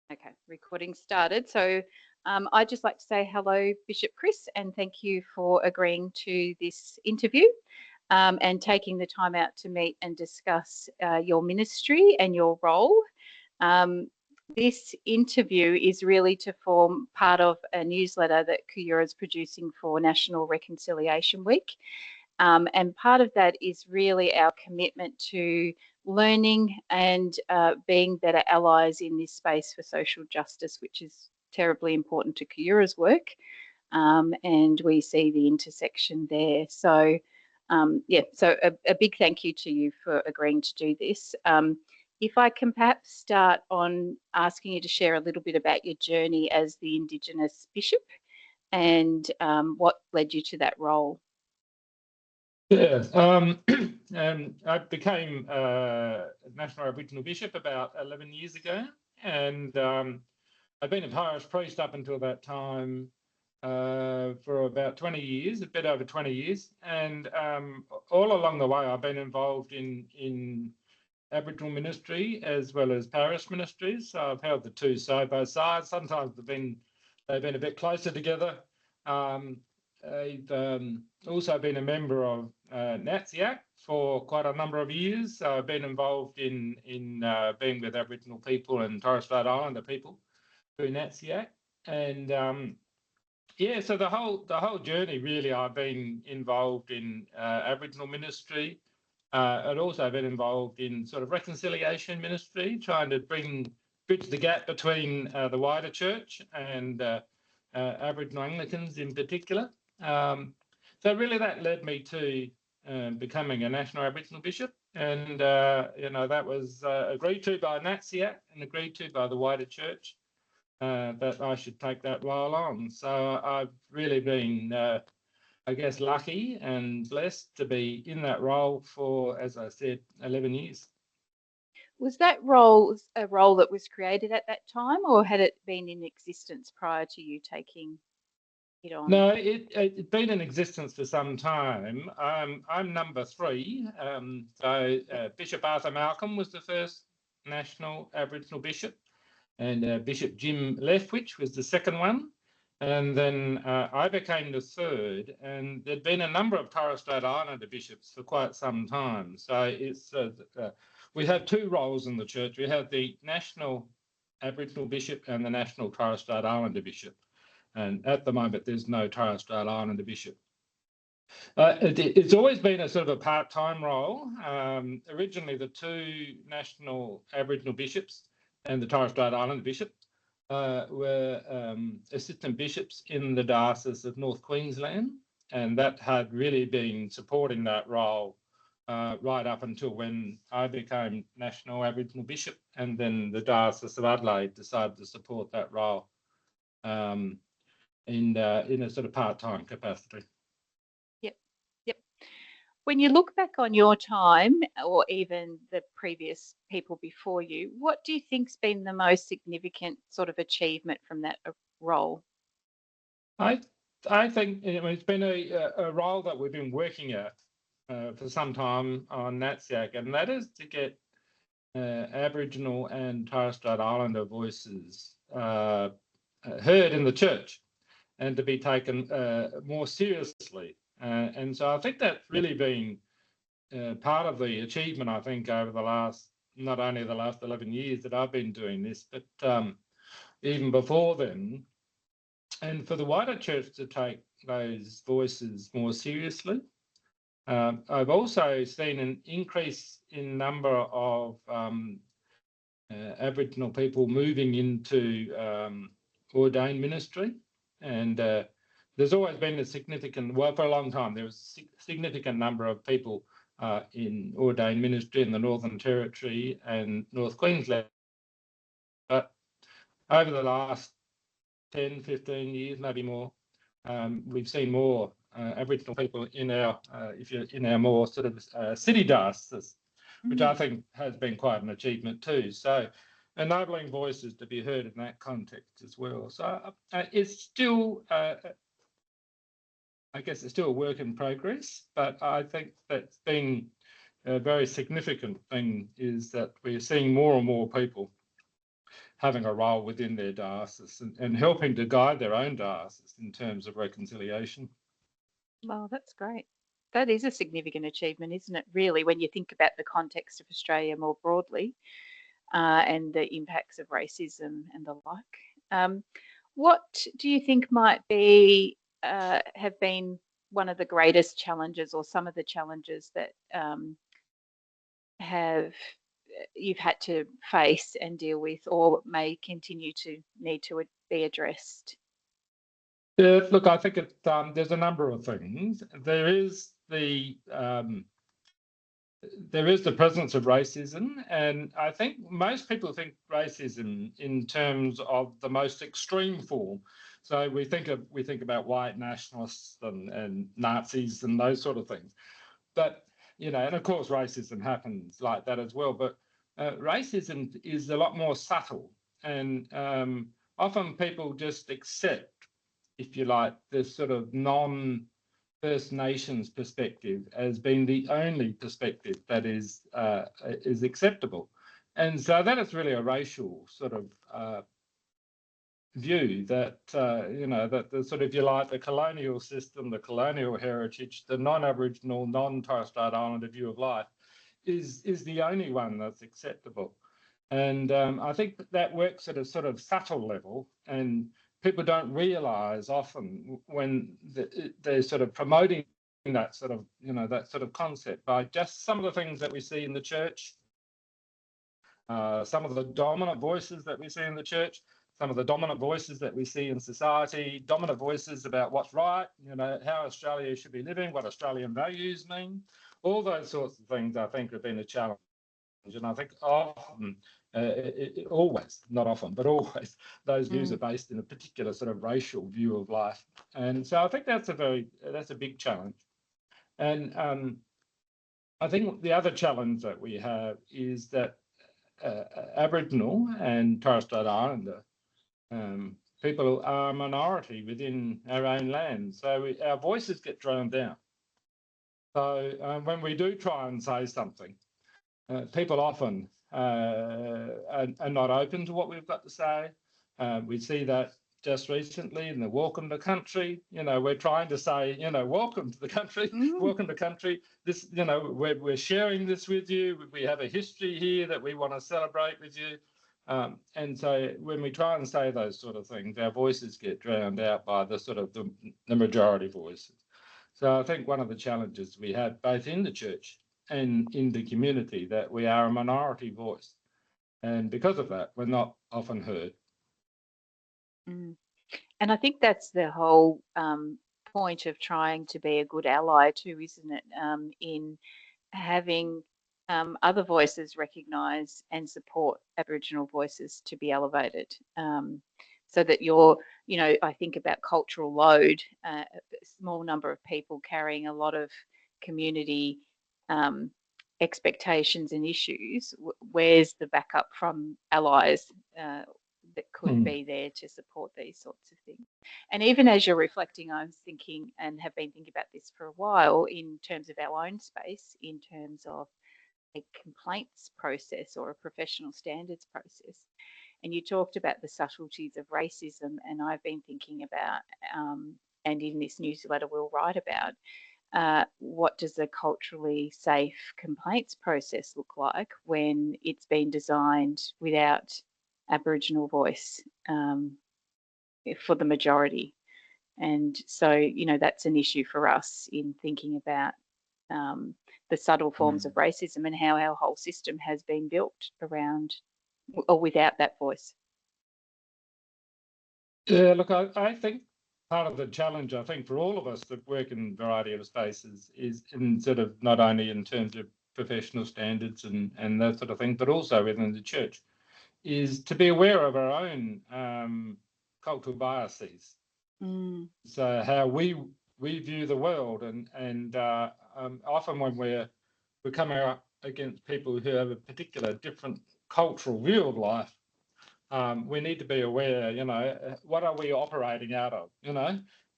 Okay, recording started. So I'd just like to say hello, Bishop Chris, and thank you for agreeing to this interview and taking the time out to meet and discuss your ministry and your role. This interview is really to form part of a newsletter that Kooyoora is producing for National Reconciliation Week. And part of that is really our commitment to learning and being better allies in this space for social justice, which is terribly important to Kooyoora's work. And we see the intersection there. So, so a big thank you to you for agreeing to do this. If I can perhaps start on asking you to share a little bit about your journey as the Indigenous Bishop and what led you to that role. Yeah, I became National Aboriginal Bishop about 11 years ago, and I've been a parish priest up until that time for about 20 years, a bit over 20 years, and all along the way I've been involved in Aboriginal ministry as well as parish ministries. So I've held the two side by side. Sometimes they've been a bit closer together. I've also been a member of NATSIAC for quite a number of years. So I've been involved in being with Aboriginal people and Torres Strait Islander people through NATSIAC, and so the whole journey really I've been involved in Aboriginal ministry. I'd also been involved in sort of reconciliation ministry, trying to bridge the gap between the wider church and Aboriginal Anglicans in particular. So really that led me to becoming a National Aboriginal Bishop, and that was agreed to by NATSIAC and agreed to by the wider church that I should take that role on. So I've really been, I guess, lucky and blessed to be in that role for, as I said, 11 years. Was that role a role that was created at that time, or had it been in existence prior to you taking it on? No, it'd been in existence for some time. I'm number 3. Bishop Arthur Malcolm was the first National Aboriginal Bishop, and Bishop Jim Leftwich was the second one. And then I became the third, and there'd been a number of Torres Strait Islander bishops for quite some time. So it's we have 2 roles in the church. We have the National Aboriginal Bishop and the National Torres Strait Islander Bishop. And at the moment, there's no Torres Strait Islander bishop. It's always been a sort of a part-time role. Originally, the 2 National Aboriginal bishops and the Torres Strait Islander bishop were assistant bishops in the Diocese of North Queensland, and that had really been supporting that role right up until when I became National Aboriginal Bishop, and then the Diocese of Adelaide decided to support that role in a sort of part-time capacity. Yep. When you look back on your time, or even the previous people before you, what do you think's been the most significant sort of achievement from that role? I think it's been a role that we've been working at for some time on NATSIAC, and that is to get Aboriginal and Torres Strait Islander voices heard in the church and to be taken more seriously. And so I think that's really been part of the achievement, I think, over the last, not only the last 11 years that I've been doing this, but even before then. And for the wider church to take those voices more seriously. I've also seen an increase in number of Aboriginal people moving into ordained ministry. And there's always been a significant, well, for a long time, there was a significant number of people in ordained ministry in the Northern Territory and North Queensland. But over the last 10, 15 years, maybe more, we've seen more Aboriginal people in our, if you're in our more sort of city dioceses, which I think has been quite an achievement too. So enabling voices to be heard in that context as well. So it's still, I guess it's still a work in progress, but I think that's been a very significant thing, is that we're seeing more and more people having a role within their diocese and helping to guide their own diocese in terms of reconciliation. Well, that's great. That is a significant achievement, isn't it, really, when you think about the context of Australia more broadly and the impacts of racism and the like. What do you think might be have been one of the greatest challenges, or some of the challenges that have you've had to face and deal with, or may continue to need to be addressed? Look, I think there's a number of things. There is the presence of racism, and I think most people think racism in terms of the most extreme form. So we think about white nationalists and Nazis and those sort of things. But and of course racism happens like that as well. But racism is a lot more subtle, and often people just accept, if you like, this sort of non-First Nations perspective as being the only perspective that is acceptable. And so that is really a racial sort of view that, that the sort of, if you like, the colonial system, the colonial heritage, the non-Aboriginal, non-Torres Strait Islander view of life is the only one that's acceptable. And I think that works at a sort of subtle level, and people don't realise often when they're sort of promoting that sort of, that sort of concept by just some of the things that we see in the church, some of the dominant voices that we see in the church, some of the dominant voices that we see in society, dominant voices about what's right, how Australia should be living, what Australian values mean. All those sorts of things, I think, have been a challenge. And I think often, always, not often, but always, those views are based in a particular sort of racial view of life. And so I think that's a big challenge. And I think the other challenge that we have is that Aboriginal and Torres Strait Islander people are a minority within our own land. So our voices get drowned out. So when we do try and say something, people often are not open to what we've got to say. We see that just recently in the Welcome to Country. We're trying to say, welcome to the country, welcome to country. This, we're sharing this with you. We have a history here that we want to celebrate with you. And so when we try and say those sort of things, our voices get drowned out by the sort of the majority voices. So I think one of the challenges we have both in the church and in the community, that we are a minority voice. And because of that, we're not often heard. And I think that's the whole point of trying to be a good ally too, isn't it? In having other voices recognise and support Aboriginal voices to be elevated, so that I think about cultural load, a small number of people carrying a lot of community expectations and issues. Where's the backup from allies that could be there to support these sorts of things? And even as you're reflecting, I was thinking, and have been thinking about this for a while, in terms of our own space, in terms of a complaints process or a professional standards process. And you talked about the subtleties of racism, and I've been thinking about, and in this newsletter we'll write about, what does a culturally safe complaints process look like when it's been designed without Aboriginal voice for the majority? And so, that's an issue for us in thinking about the subtle forms of racism and how our whole system has been built around or without that voice. Yeah, look, I think part of the challenge, I think, for all of us that work in a variety of spaces is in sort of not only in terms of professional standards and that sort of thing, but also within the church, is to be aware of our own cultural biases. So how we view the world, and often when we're coming up against people who have a particular different cultural view of life, we need to be aware, what are we operating out of,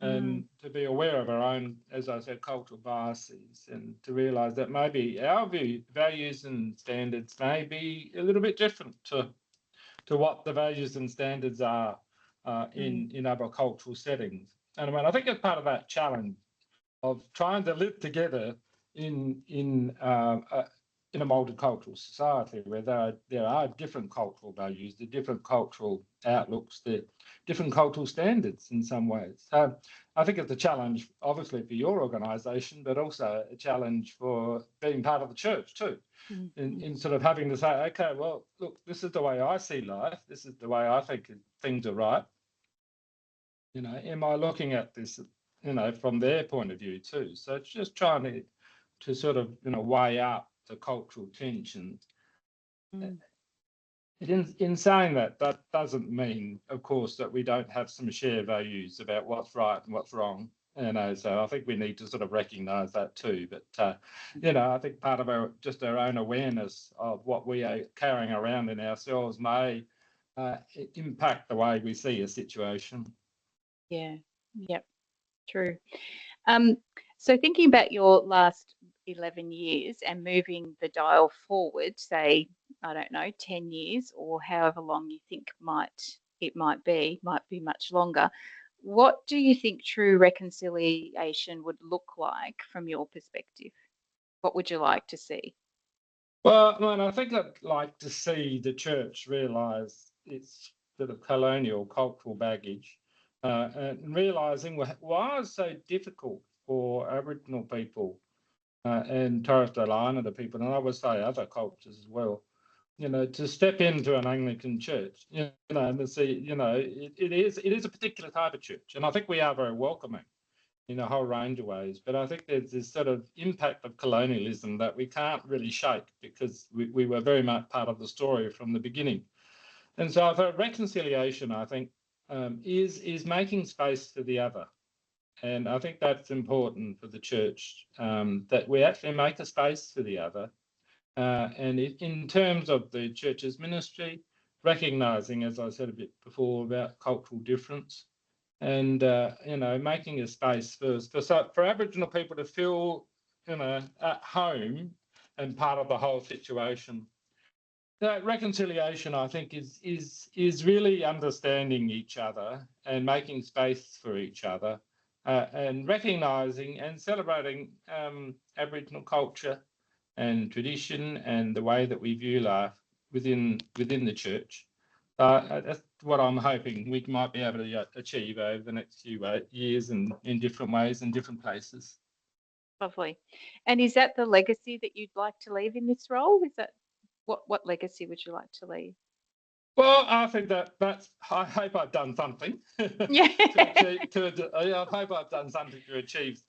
and to be aware of our own, as I said, cultural biases, and to realise that maybe our values and standards may be a little bit different to what the values and standards are in other cultural settings. And I mean, I think it's part of that challenge of trying to live together in a multicultural society where there are different cultural values, the different cultural outlooks, the different cultural standards in some ways. So I think it's a challenge, obviously, for your organisation, but also a challenge for being part of the church too, in sort of having to say, okay, well, look, this is the way I see life. This is the way I think things are right. You know, am I looking at this, you know, from their point of view too? So it's just trying to sort of, you know, weigh up the cultural tensions. In saying that, that doesn't mean, of course, that we don't have some shared values about what's right and what's wrong. You know, so I think we need to sort of recognise that too. But you know, I think part of our own awareness of what we are carrying around in ourselves may impact the way we see a situation. Yeah. Yep. True. So thinking about your last 11 years and moving the dial forward, say, I don't know, 10 years or however long you think it might be much longer. What do you think true reconciliation would look like from your perspective? What would you like to see? Well, I think I'd like to see the church realise its sort of colonial cultural baggage and realising why it's so difficult for Aboriginal people and Torres Strait Islander people, and I would say other cultures as well, you know, to step into an Anglican church, you know, and to see, you know, it is a particular type of church, and I think we are very welcoming in a whole range of ways. But I think there's this sort of impact of colonialism that we can't really shake because we were very much part of the story from the beginning. And so for reconciliation, I think, is making space for the other. And I think that's important for the church, that we actually make a space for the other. And in terms of the church's ministry, recognising, as I said a bit before, about cultural difference, and you know, making a space for Aboriginal people to feel, you know, at home and part of the whole situation. That reconciliation, I think, is really understanding each other and making space for each other, and recognising and celebrating Aboriginal culture and tradition and the way that we view life within the church. That's what I'm hoping we might be able to achieve over the next few years and in different ways and different places. Lovely. And is that the legacy that you'd like to leave in this role? Is that what legacy would you like to leave? Well, I think that's. I hope I've done something. Yeah. I hope I've done something to achieve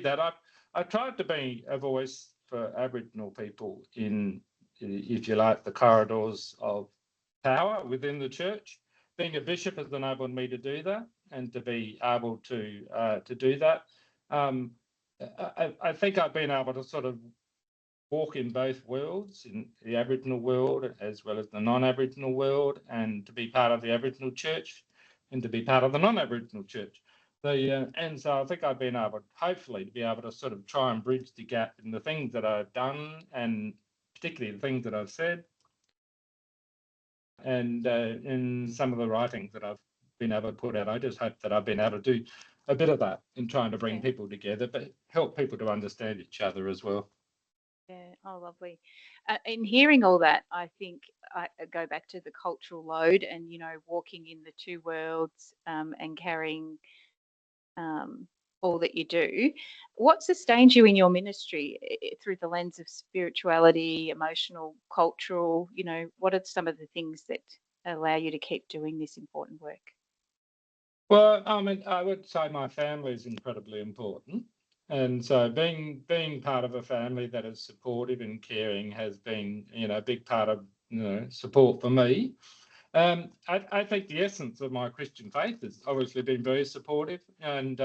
that. I tried to be a voice for Aboriginal people in, if you like, the corridors of power within the church. Being a bishop has enabled me to do that and to be able to do that. I think I've been able to sort of walk in both worlds, in the Aboriginal world as well as the non-Aboriginal world, and to be part of the Aboriginal church and to be part of the non-Aboriginal church. And so I think I've been able, hopefully, to be able to sort of try and bridge the gap in the things that I've done and particularly the things that I've said, and in some of the writings that I've been able to put out. I just hope that I've been able to do a bit of that in trying to bring people together, but help people to understand each other as well. Yeah, oh, lovely. In hearing all that, I think I go back to the cultural load and, you know, walking in the two worlds and carrying all that you do. What sustains you in your ministry through the lens of spirituality, emotional, cultural? You know, what are some of the things that allow you to keep doing this important work? Well, I mean, I would say my family is incredibly important. And so being part of a family that is supportive and caring has been, you know, a big part of, you know, support for me. I think the essence of my Christian faith has obviously been very supportive. And,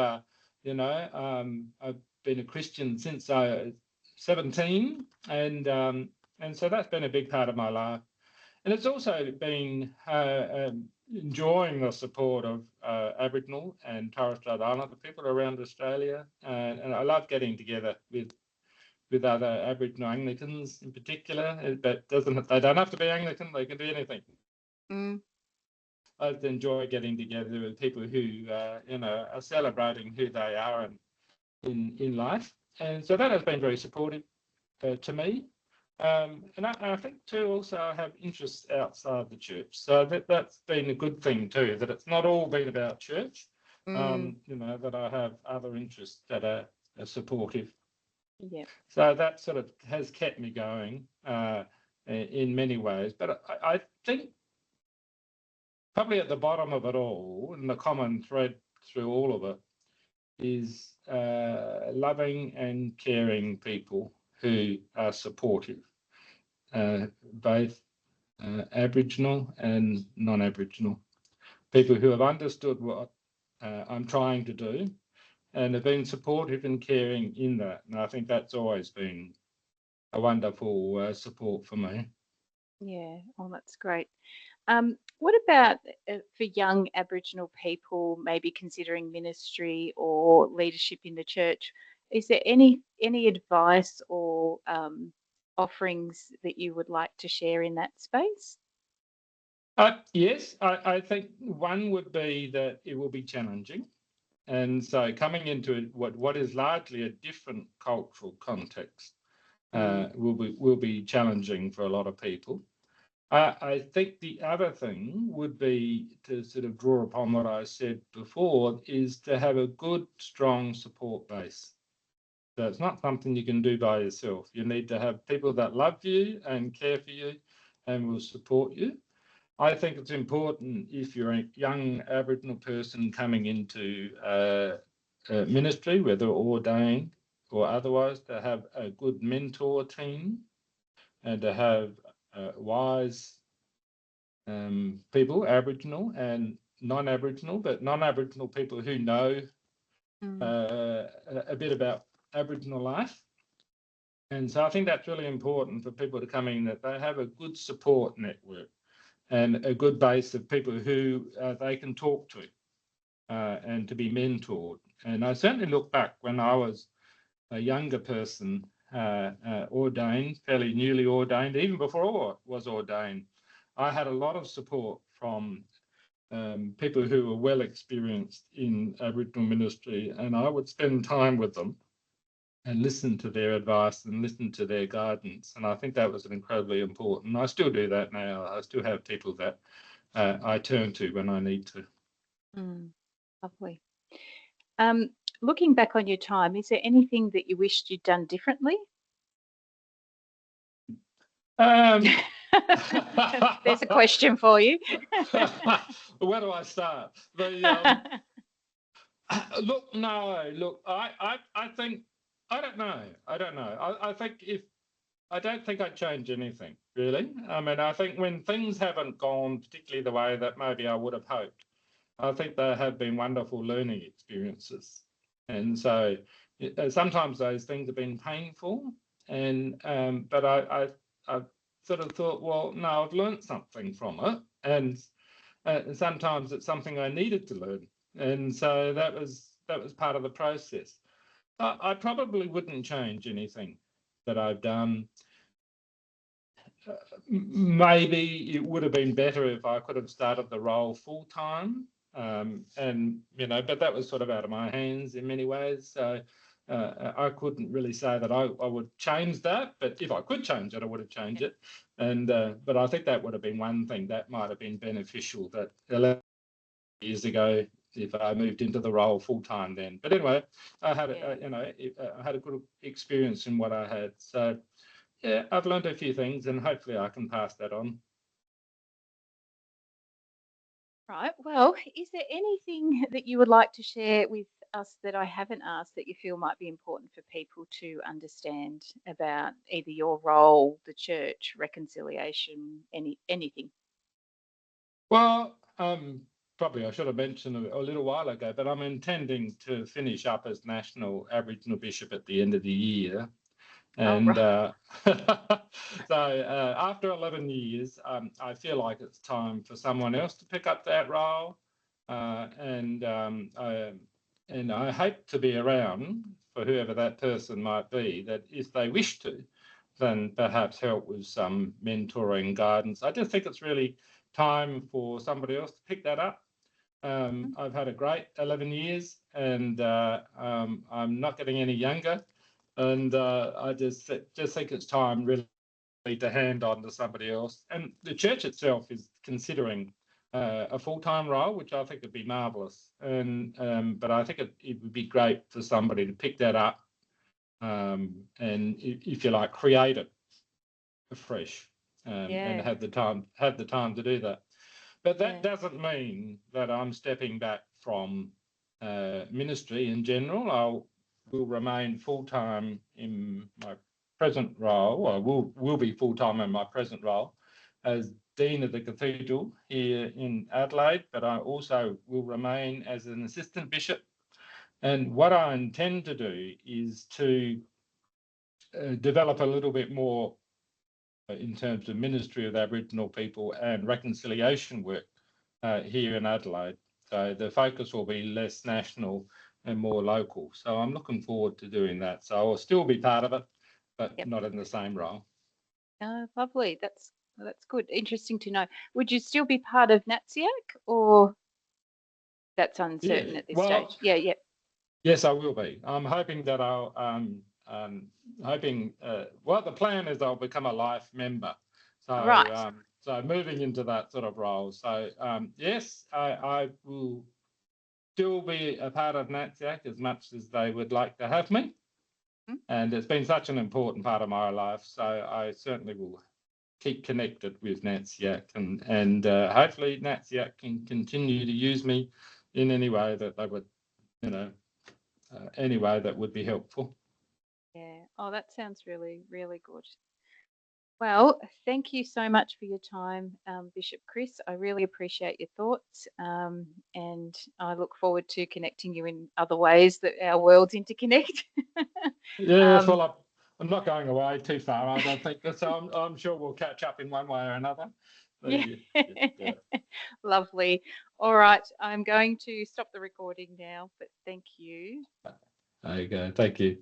you know, I've been a Christian since I was 17. And so that's been a big part of my life. And it's also been enjoying the support of Aboriginal and Torres Strait Islander people around Australia, and I love getting together with other Aboriginal Anglicans in particular. But they don't have to be Anglican; they can be anything. Mm. I enjoy getting together with people who, are celebrating who they are in life. And so that has been very supportive to me. And I think too, also I have interests outside the church. So that's been a good thing too, that it's not all been about church, Mm. that I have other interests that are supportive. Yeah. So that sort of has kept me going in many ways. But I think probably at the bottom of it all, and the common thread through all of it, is loving and caring people who are supportive, both Aboriginal and non-Aboriginal. People who have understood what I'm trying to do and have been supportive and caring in that. And I think that's always been a wonderful support for me. Yeah. Oh, that's great. What about for young Aboriginal people, maybe considering ministry or leadership in the church? Is there any advice or offerings that you would like to share in that space? Yes, I think one would be that it will be challenging. And so coming into what is largely a different cultural context Mm. will be challenging for a lot of people. I think the other thing would be to sort of draw upon what I said before, is to have a good, strong support base. So it's not something you can do by yourself. You need to have people that love you and care for you and will support you. I think it's important, if you're a young Aboriginal person coming into ministry, whether ordained or otherwise, to have a good mentor team and to have wise people, Aboriginal and non-Aboriginal, but non-Aboriginal people who know Mm. a bit about Aboriginal life. And so I think that's really important for people to come in, that they have a good support network and a good base of people who they can talk to and to be mentored. And I certainly look back when I was a younger person, ordained, fairly newly ordained, even before I was ordained, I had a lot of support from people who were well experienced in Aboriginal ministry, and I would spend time with them and listen to their advice and listen to their guidance. And I think that was incredibly important. I still do that now. I still have people that I turn to when I need to. Mm. Lovely. Um, Looking back on your time, is there anything that you wished you'd done differently? Um, There's a question for you. Where do I start? Look, I think, I don't know. I think I don't think I'd change anything, really. I mean, I think when things haven't gone particularly the way that maybe I would have hoped, I think they have been wonderful learning experiences. And so sometimes those things have been painful, and but I sort of thought, well, no, I've learned something from it, and sometimes it's something I needed to learn, and so that was part of the process. I probably wouldn't change anything that I've done. Maybe it would have been better if I could have started the role full time, and but that was sort of out of my hands in many ways. So I couldn't really say that I would change that. But if I could change it, I would have changed it. And but I think that would have been one thing that might have been beneficial, that 11 years ago, if I moved into the role full time then. But anyway, I had I had a good experience in what I had. So yeah, I've learned a few things, and hopefully I can pass that on. Right. Well, is there anything that you would like to share with us that I haven't asked that you feel might be important for people to understand about either your role, the church, reconciliation, anything? Well, probably I should have mentioned a little while ago, but I'm intending to finish up as National Aboriginal Bishop at the end of the year. Oh, And right. so after 11 years, I feel like it's time for someone else to pick up that role. And I hope to be around for whoever that person might be, that if they wish to, then perhaps help with some mentoring guidance. I just think it's really time for somebody else to pick that up. I've had a great 11 years, and I'm not getting any younger, and I just think it's time really to hand on to somebody else. And the church itself is considering a full-time role, which I think would be marvellous. And but I think it would be great for somebody to pick that up and, if you like, create it afresh and have the time to do that. But that doesn't mean that I'm stepping back from ministry in general. I will remain full-time in my present role. I will be full-time in my present role as Dean of the Cathedral here in Adelaide, but I also will remain as an assistant bishop. And what I intend to do is to develop a little bit more in terms of ministry of the Aboriginal people and reconciliation work here in Adelaide. So the focus will be less national and more local. So I'm looking forward to doing that. So I'll still be part of it, but not in the same role. Oh, lovely. That's good. Interesting to know. Would you still be part of NATSIAC, or that's uncertain at this stage? Yeah. Yes, I will be. I'm hoping that I'll the plan is I'll become a life member. So right. So moving into that sort of role. So yes, I will still be a part of NATSIAC as much as they would like to have me. And it's been such an important part of my life. So I certainly will keep connected with NATSIAC, and hopefully NATSIAC can continue to use me in any way that they would, any way that would be helpful. Yeah. Oh, that sounds really, really good. Well, thank you so much for your time, Bishop Chris. I really appreciate your thoughts, and I look forward to connecting you in other ways that our worlds interconnect. Yes, well, I'm not going away too far, I don't think, so I'm sure we'll catch up in one way or another. So, yeah. Lovely. All right, I'm going to stop the recording now, but thank you. There you go. Thank you.